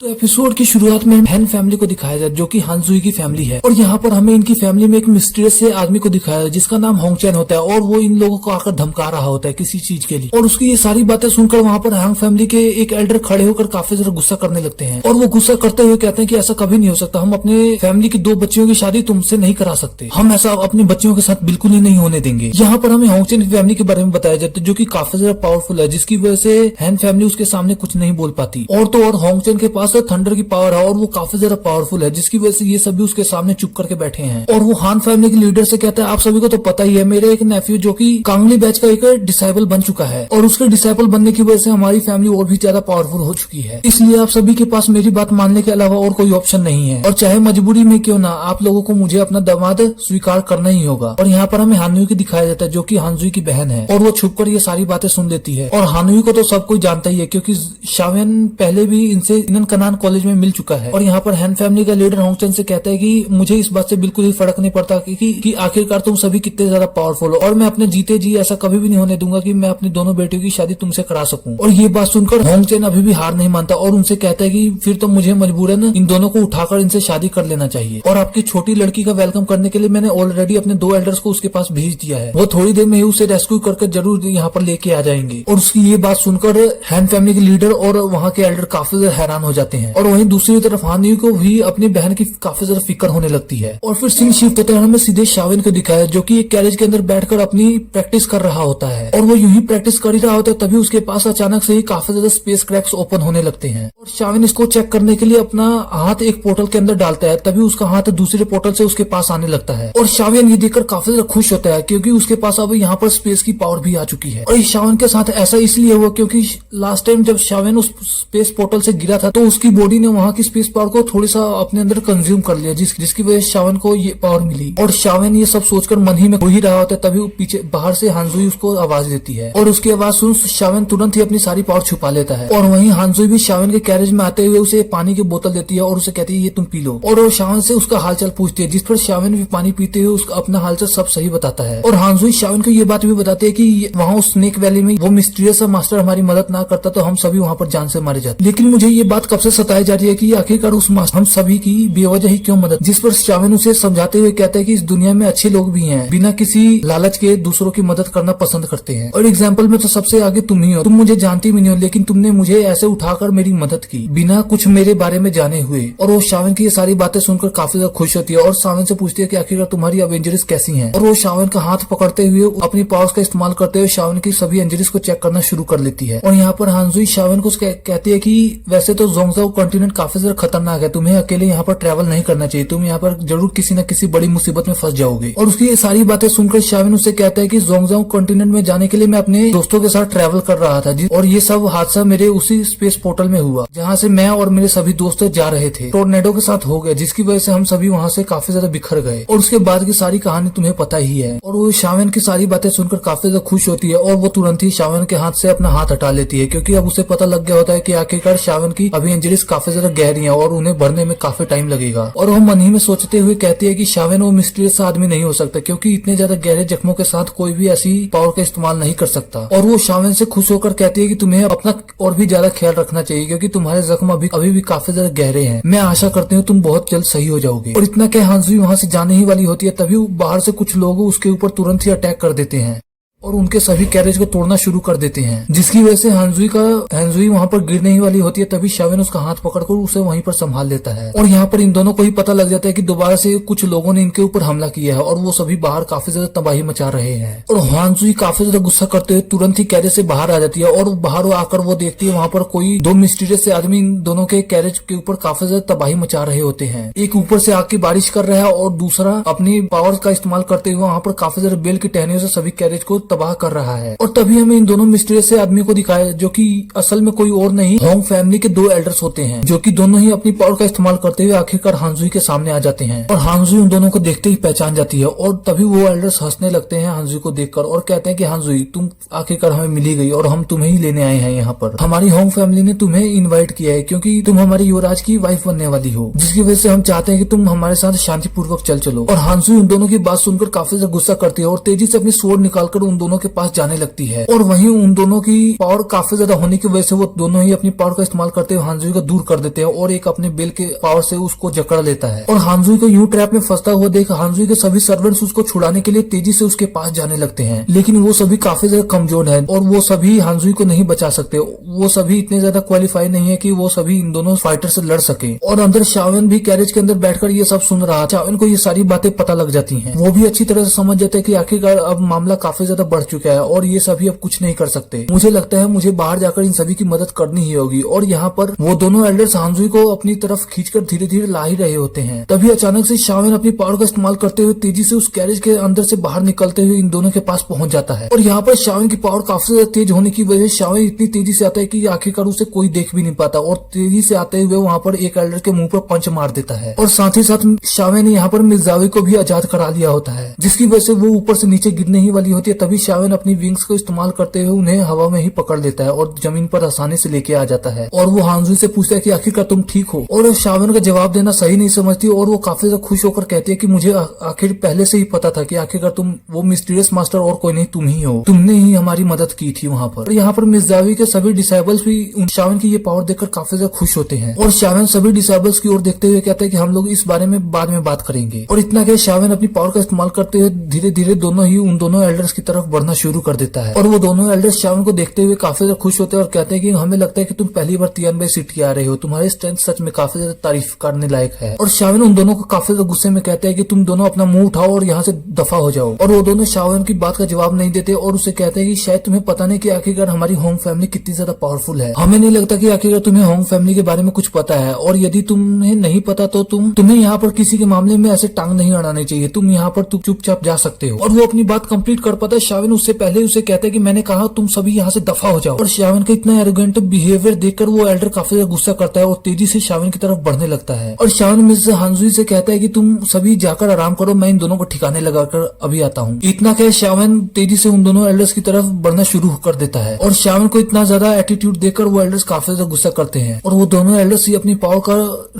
तो एपिसोड की शुरुआत में हैन फैमिली को दिखाया जाए जो कि हानजुई की फैमिली है और यहाँ पर हमें इनकी फैमिली में एक मिस्टीरियस से आदमी को दिखाया है जिसका नाम होंगचैन होता है और वो इन लोगों को आकर धमका रहा होता है किसी चीज के लिए। और उसकी ये सारी बातें सुनकर वहाँ पर हैंग फैमिली के एक एल्डर खड़े होकर काफी ज्यादा गुस्सा करने लगते हैं और वो गुस्सा करते हुए कहते हैं कि ऐसा कभी नहीं हो सकता, हम अपने फैमिली की 2 बच्चियों की शादी तुमसे नहीं करा सकते, हम ऐसा अपनी बच्चियों के साथ बिल्कुल ही नहीं होने देंगे। यहाँ पर हमें होंगचैन की फैमिली के बारे में बताया जाता है जो की काफी ज्यादा पावरफुल है, जिसकी वजह से हैन फैमिली उसके सामने कुछ नहीं बोल पाती। और तो और होंगचैन के पास थंडर की पावर है और वो काफी ज्यादा पावरफुल है, जिसकी वजह से ये सभी उसके सामने चुप करके बैठे हैं। और वो हान फैमिली के लीडर से कहता है आप सभी को तो पता ही है मेरे एक नेफ्यू जो कि कांगली बैच का एक डिसाइबल बन चुका है और उसके डिसाइबल बनने की वजह से हमारी फैमिली और भी ज्यादा पावरफुल हो चुकी है, इसलिए आप सभी के पास मेरी बात मानने के अलावा और कोई ऑप्शन नहीं है और चाहे मजबूरी में क्यों ना आप लोगों को मुझे अपना दामाद स्वीकार करना ही होगा। और यहाँ पर हमें हानुई को दिखाया जाता है जो कि हानजुई की बहन है और वो छुपकर ये सारी बातें सुन लेती है। और हानुई को तो सब कोई जानता ही है क्योंकि शावेन पहले भी इनसे इनन कनान कॉलेज में मिल चुका है। और यहाँ पर हैन फैमिली का लीडर होंगचैन से कहता है कि मुझे इस बात से बिल्कुल ही फर्क नहीं पड़ता कि आखिरकार तुम सभी कितने ज्यादा पावरफुल हो और मैं अपने जीते जी ऐसा कभी भी नहीं होने दूंगा कि मैं अपनी दोनों बेटियों की शादी तुमसे करा सकूं। और ये बात सुनकर होंगचैन अभी भी हार नहीं मानता और उनसे कहता है कि फिर तो मुझे मजबूरन इन दोनों को उठाकर इनसे शादी कर लेना चाहिए। और आपकी छोटी लड़की का वेलकम करने के लिए मैंने ऑलरेडी अपने 2 एल्डर्स को उसके पास भेज दिया है, वो थोड़ी देर में ही उसे रेस्क्यू करके जरूर यहाँ पर लेके आ जाएंगे। और उसकी ये बात सुनकर हैन फैमिली के लीडर और वहाँ के एल्डर काफी ज्यादा हैरान हो जाते हैं। और वहीं दूसरी तरफ हानुई को भी अपनी बहन की काफी ज्यादा फिक्र होने लगती है। और फिर सीन शिफ्ट होता है, हमें सीधे शावेन को दिखाया जो कि एक कैरेज के अंदर बैठकर अपनी प्रैक्टिस कर रहा होता है और वो यूं ही प्रैक्टिस कर ही रहा होता है तभी उसके पास अचानक से ही काफी ज्यादा स्पेस क्रैक्स ओपन होने लगते हैं। और शावेन इसको चेक करने के लिए अपना हाथ एक पोर्टल के अंदर डालता है, तभी उसका हाथ दूसरे पोर्टल से उसके पास आने लगता है। और शावेन ये देखकर काफी ज्यादा खुश होता है क्योंकि उसके पास अब यहाँ पर स्पेस की पावर भी आ चुकी है। और इस शावेन के साथ ऐसा इसलिए हुआ क्योंकि लास्ट टाइम जब शावेन उस स्पेस पोर्टल से गिरा था तो उसकी बॉडी ने वहाँ की स्पेस पावर को थोड़ी सा अपने अंदर कंज्यूम कर लिया, जिसकी वजह से शावेन को ये पावर मिली। और शावेन ये सब सोचकर मन ही में हो ही रहा होता है तभी पीछे बाहर से हानजुई उसको आवाज देती है और उसकी आवाज सुन शावेन तुरंत ही अपनी सारी पावर छुपा लेता है। और वहीं हानजुई भी शावेन के कैरेज में आते हुए उसे पानी की बोतल देती है और उसे कहती है ये तुम पी लो। और वो शावेन से उसका हालचाल पूछती है जिस पर शावेन भी पानी पीते हुए उसका अपना हालचाल सब सही बताता है। और हानजुई शावेन को ये बात भी बताती है कि वहाँ उस स्नेक वैली में वो मिस्टीरियस मास्टर हमारी मदद ना करता तो हम सभी वहाँ पर जान से मारे जाते। लेकिन मुझे ये बात कब से सताई जा रही है कि आखिरकार उस मास्टर हम सभी की बेवजह ही क्यों मदद, जिस पर शावेन उसे समझाते हुए कहता है कि इस दुनिया में अच्छे लोग भी हैं, बिना किसी लालच के दूसरों की मदद करना पसंद करते हैं और एग्जाम्पल में तो सबसे आगे तुम ही हो, तुम मुझे जानती भी नहीं हो लेकिन तुमने मुझे ऐसे उठाकर मेरी मदद की बिना कुछ मेरे बारे में जाने हुए। और वो शावेन की ये सारी बातें सुनकर काफी ज्यादा खुश होती है और शावेन से पूछती है कि आखिरकार तुम्हारी अब इंजरीज कैसी हैं। और वो शावेन का हाथ पकड़ते हुए अपनी पावर्स का इस्तेमाल करते हुए शावेन की सभी इंजरीज को चेक करना शुरू कर लेती है। और यहाँ पर हानजुई शावेन को कहती है कि वैसे तो जोंगजाओ कॉन्टिनेंट काफी ज्यादा खतरनाक है, तुम्हें अकेले यहाँ पर ट्रेवल नहीं करना चाहिए, तुम यहाँ पर जरूर किसी न किसी बड़ी मुसीबत में फंस जाओगे। और उसकी ये सारी बातें सुनकर शावेन उससे कहता है कि जोंगजाओ कॉन्टिनेंट में जाने के लिए मैं अपने दोस्तों के साथ ट्रेवल कर रहा था और ये सब हादसा मेरे उसी स्पेस पोर्टल में हुआ जहाँ से मैं और मेरे सभी दोस्त जा रहे थे, टोर्नेडो के साथ हो गया जिसकी वजह से हम सभी वहाँ से काफी ज्यादा बिखर गए। और उसके बाद की सारी कहानी तुम्हें पता ही है। और वो शावेन की सारी बातें सुनकर काफी ज्यादा खुश होती है और वो तुरंत ही शावेन के हाथ से अपना हाथ हटा लेती है क्योंकि अब उसे पता लग गया होता है कि आखिरकार शावेन की अभी इंजरीज काफी ज्यादा गहरी है और उन्हें भरने में काफी टाइम लगेगा। और वो मन ही में सोचते हुए कहती है कि शावेन वो मिस्टीरियस आदमी नहीं हो सकता क्योंकि इतने ज्यादा गहरे जख्मों के साथ कोई भी ऐसी पावर का इस्तेमाल नहीं कर सकता। और वो शावेन से खुश होकर कहती है कि तुम्हें अपना और भी ज्यादा ख्याल रखना चाहिए क्योंकि तुम्हारे जख्म अभी भी काफी ज्यादा गहरे हैं, मैं आशा करती हूँ तुम बहुत जल्द सही हो जाओगे। और इतना क्या हानजुई वहाँ से जाने ही वाली होती है तभी बाहर से कुछ लोग उसके ऊपर तुरंत ही अटैक कर देते हैं और उनके सभी कैरेज को तोड़ना शुरू कर देते हैं, जिसकी वजह से हानजुई वहाँ पर गिरने ही वाली होती है तभी शावेन उसका हाथ पकड़कर उसे वहीं पर संभाल लेता है। और यहाँ पर इन दोनों को ही पता लग जाता है कि दोबारा से कुछ लोगों ने इनके ऊपर हमला किया है और वो सभी बाहर काफी ज्यादा तबाही मचा रहे हैं। और हानजुई काफी ज्यादा गुस्सा करते हुए तुरंत ही कैरेज से बाहर आ जाती है और बाहर आकर वो देखती है वहाँ पर कोई 2 मिस्टीरियस से आदमी इन दोनों के कैरेज के ऊपर काफी ज्यादा तबाही मचा रहे होते हैं। एक ऊपर से आग की बारिश कर रहा है और दूसरा अपनी पावर का इस्तेमाल करते हुए वहाँ पर काफी ज्यादा बेल की टहनियों से सभी कैरेज को तबाह कर रहा है। और तभी हमें इन दोनों मिस्टीरियस से आदमी को दिखाया जो कि असल में कोई और नहीं होंग फैमिली के 2 एल्डर्स होते हैं जो कि दोनों ही अपनी पावर का इस्तेमाल करते हुए आखिरकार हानजुई के सामने आ जाते हैं। और हानजुई उन दोनों को देखते ही पहचान जाती है और तभी वो एल्डर्स हंसने लगते हैं हानजुई को देखकर और कहते हैं कि हानजुई तुम आखिरकार हमें मिली गई और हम तुम्हें ही लेने आए हैं यहाँ पर, हमारी होंग फैमिली ने तुम्हें इन्वाइट किया है क्योंकि तुम हमारे युवराज की वाइफ बनने वाली हो, जिसकी वजह से हम चाहते हैं कि तुम हमारे साथ शांतिपूर्वक चलो। और हानजुई उन दोनों की बात सुनकर काफी ज्यादा गुस्सा करती है और तेजी से अपनी स्वॉर्ड निकालकर उन दोनों के पास जाने लगती है और वहीं उन दोनों की पावर काफी ज्यादा होने की वजह से वो दोनों ही अपनी पावर का इस्तेमाल करते हुए हांजुई को दूर कर देते हैं और एक अपने बेल के पावर से उसको जकड़ लेता है। और हांजुई को यूं ट्रैप में फंसता हुआ देख हांजुई के सभी सर्वेंट्स उसको छुड़ाने के लिए तेजी से उसके पास जाने लगते हैं, लेकिन वो सभी काफी ज्यादा कमजोर है और वो सभी हांजुई को नहीं बचा सकते। वो सभी इतने ज्यादा क्वालिफाई नहीं है कि वो सभी इन दोनों फाइटर से लड़ सके। और अंदर शावन भी कैरेज के अंदर बैठकर ये सब सुन रहा। शावन को ये सारी बातें पता लग जाती हैं। वो भी अच्छी तरह से समझ जाता है कि आखिरकार अब मामला काफी ज्यादा बढ़ चुका है और ये सभी अब कुछ नहीं कर सकते। मुझे लगता है मुझे बाहर जाकर इन सभी की मदद करनी ही होगी। और यहाँ पर वो दोनों एल्डर्स हांजुई को अपनी तरफ खींचकर धीरे धीरे ला ही रहे होते हैं। तभी अचानक से शावन अपनी पावर का इस्तेमाल करते हुए तेजी से उस कैरेज के अंदर से बाहर निकलते हुए इन दोनों के पास पहुंच जाता है। और यहाँ पर शावन की पावर काफी ज्यादा तेज होने की वजह से शावन इतनी तेजी से आता है कि आखिरकार उसे कोई देख भी नहीं पाता और तेजी से आते हुए वहाँ पर एक एल्डर के मुंह पर पंच मार देता है। और साथ ही साथ शावन ने यहाँ पर मिर्जावी को भी आजाद करा लिया होता है, जिसकी वजह से वो ऊपर से नीचे गिरने ही वाली होती है। तभी शावन अपनी विंग्स को इस्तेमाल करते हुए उन्हें हवा में ही पकड़ लेता है और जमीन पर आसानी से लेके आ जाता है। और वो हांजुई से पूछता है कि आखिरकार तुम ठीक हो। और शावन का जवाब देना सही नहीं समझती और वो काफी ज्यादा खुश होकर कहती है कि मुझे आखिर पहले से ही पता था कि आखिरकार तुम वो मिस्टीरियस मास्टर और कोई नहीं तुम ही हो, तुमने ही हमारी मदद की थी वहाँ पर। यहाँ पर मिर्जावी के सभी डिसाइबल्स भी शावन की ये पावर देखकर काफी ज्यादा खुश होते हैं और शावन सभी डिसाइबल्स की ओर देखते हुए कहता है कि हम लोग इस बारे में बाद में बात करेंगे। और इतना क्या शावन अपनी पावर का इस्तेमाल करते हुए धीरे धीरे दोनों ही उन दोनों एल्डर्स की तरफ बढ़ना शुरू कर देता है। और वो दोनों एल्डर्स शावन को देखते हुए काफी ज्यादा खुश होते हैं और कहते हैं कि हमें लगता है कि तुम पहली बार तियानबे सिटी आ रहे हो, तुम्हारी स्ट्रेंथ सच में काफी ज्यादा तारीफ करने लायक है। और शावन उन दोनों को काफी ज्यादा गुस्से में कहते हैं कि तुम दोनों अपना मुंह उठाओ और यहाँ से दफा हो जाओ। और वो दोनों शावन की बात का जवाब नहीं देते और उसे कहते हैं कि शायद तुम्हें पता नहीं कि आखिरकार हमारी होंग फैमिली कितनी ज्यादा पावरफुल है। हमें नहीं लगता कि आखिरकार तुम्हें होंग फैमिली के बारे में कुछ पता है और यदि तुम्हें नहीं पता तो तुम्हें यहाँ पर किसी के मामले में ऐसे टांग नहीं अड़ानी चाहिए, तुम यहाँ पर चुपचाप जा सकते हो। और वो अपनी बात कंप्लीट कर पाता है। शावन उससे पहले उसे कहते हैं कि मैंने कहा तुम सभी यहाँ से दफा हो जाओ। और शावन का इतना एरोगेंट बिहेवियर देखकर वो एल्डर काफी ज्यादा गुस्सा करता है और तेजी से शावन की तरफ बढ़ने लगता है। और शावन मिस हांजुई से कहता है कि तुम सभी जाकर आराम करो, मैं इन दोनों को ठिकाने लगाकर अभी आता हूँ। इतना क्या शावन तेजी से उन दोनों एल्डर्स की तरफ बढ़ना शुरू कर देता है और शावन को इतना ज्यादा एटीट्यूड देखकर वो एल्डर्स काफी ज्यादा गुस्सा करते हैं और वो दोनों एल्डर्स ही अपनी पावर का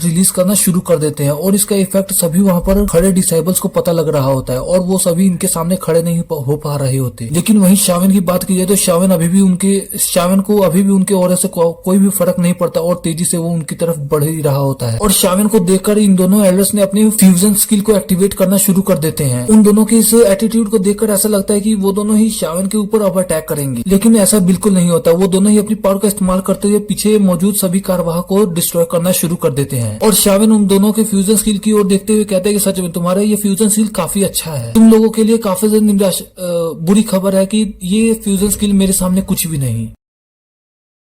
रिलीज करना शुरू कर देते हैं। और इसका इफेक्ट सभी वहाँ पर खड़े डिसाइबल्स को पता लग रहा होता है और वो सभी इनके सामने खड़े नहीं हो पा रहे होते। लेकिन वहीं शावन की बात की जाए तो शावन को अभी भी उनके ऑरा से कोई भी फर्क नहीं पड़ता और तेजी से वो उनकी तरफ बढ़ ही रहा होता है। और शावन को देखकर इन दोनों एल्डर्स ने अपनी फ्यूजन स्किल को एक्टिवेट करना शुरू कर देते हैं। उन दोनों के इस एटीट्यूड को देखकर ऐसा लगता है कि वो दोनों ही शावन के ऊपर अब अटैक करेंगे, लेकिन ऐसा बिल्कुल नहीं होता। वो दोनों ही अपनी पावर का इस्तेमाल करते हुए पीछे मौजूद सभी कार्यवाह को डिस्ट्रॉय करना शुरू कर देते हैं। और शावन उन दोनों के फ्यूजन स्किल की ओर देखते हुए कहते हैं कि सच में तुम्हारा ये फ्यूजन स्किल काफी अच्छा है। तुम लोगों के लिए काफी ज्यादा बुरी खबर है कि ये फ्यूजन स्किल मेरे सामने कुछ भी नहीं।